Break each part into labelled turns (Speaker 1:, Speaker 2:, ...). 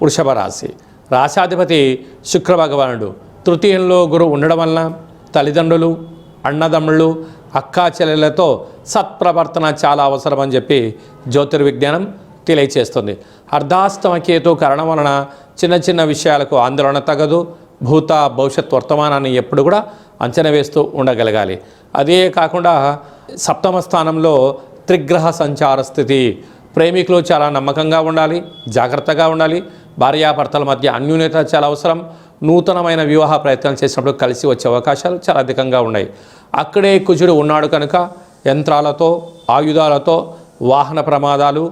Speaker 1: వృషభ రాశి. రాశాధిపతి శుక్ర భగవానుడు. తృతీయంలో గురువు ఉండడం వలన తల్లిదండ్రులు, అన్నదమ్ముళ్ళు, అక్కా చెల్లెలతో సత్ప్రవర్తన చాలా అవసరం అని చెప్పి జ్యోతిర్విజ్ఞానం తెలియచేస్తుంది. అర్ధాష్టమ కేతు కారణం వలన చిన్న చిన్న విషయాలకు ఆందోళన తగదు. భూత భవిష్యత్ వర్తమానాన్ని ఎప్పుడు కూడా అంచనా వేస్తూ ఉండగలగాలి. అదే కాకుండా సప్తమ స్థానంలో త్రిగ్రహ సంచార స్థితి. ప్రేమికులు చాలా నమ్మకంగా ఉండాలి, జాగ్రత్తగా ఉండాలి. భార్యాభర్తల మధ్య అన్యోన్యత చాలా అవసరం. నూతనమైన వివాహ ప్రయత్నాలు చేసినప్పుడు కలిసి వచ్చే అవకాశాలు చాలా అధికంగా ఉన్నాయి. అక్కడే కుజుడు ఉన్నాడు కనుక యంత్రాలతో, ఆయుధాలతో వాహన ప్రమాదాలు,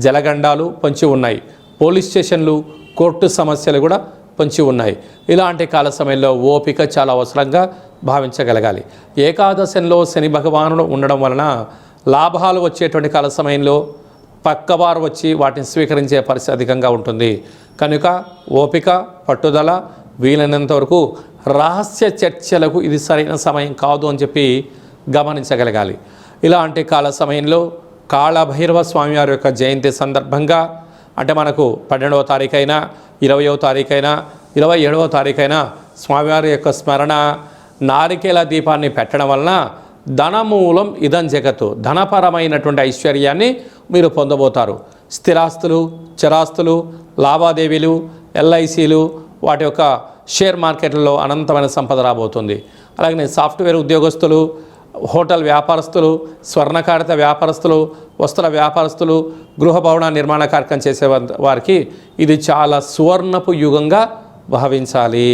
Speaker 1: జలగండాలు పొంచి ఉన్నాయి. పోలీస్ స్టేషన్లు, కోర్టు సమస్యలు కూడా పొంచి ఉన్నాయి. ఇలాంటి కాల సమయంలో ఓపిక చాలా అవసరంగా భావించగలగాలి. ఏకాదశంలో శని భగవానుడు ఉండడం వలన లాభాలు వచ్చేటువంటి కాల సమయంలో పక్కవారు వచ్చి వాటిని స్వీకరించే పరిస్థితి అధికంగా ఉంటుంది. కనుక ఓపిక, పట్టుదల, వీలైనంత వరకు రహస్య చర్చలకు ఇది సరైన సమయం కాదు అని చెప్పి గమనించగలగాలి. ఇలాంటి కాల సమయంలో కాళభైరవ స్వామివారి యొక్క జయంతి సందర్భంగా, అంటే మనకు 12వ తారీఖైనా, 20వ తారీఖైనా, 27వ తారీఖైనా స్వామివారి యొక్క స్మరణ, నారికేల దీపాన్ని పెట్టడం వలన ధనమూలం ఇదం జగత్తు, ధనపరమైనటువంటి ఐశ్వర్యాన్ని మీరు పొందబోతారు. స్థిరాస్తులు, చరాస్తులు, లావాదేవీలు, ఎల్ఐసీలు, వాటి యొక్క షేర్ మార్కెట్లలో అనంతమైన సంపద రాబోతుంది. అలాగే సాఫ్ట్వేర్ ఉద్యోగస్తులు, హోటల్ వ్యాపారస్తులు, స్వర్ణకారిత వ్యాపారస్తులు, వస్త్ర వ్యాపారస్తులు, గృహ భవన నిర్మాణ కార్యక్రమం చేసే వారికి ఇది చాలా సువర్ణపు యుగంగా భావించాలి.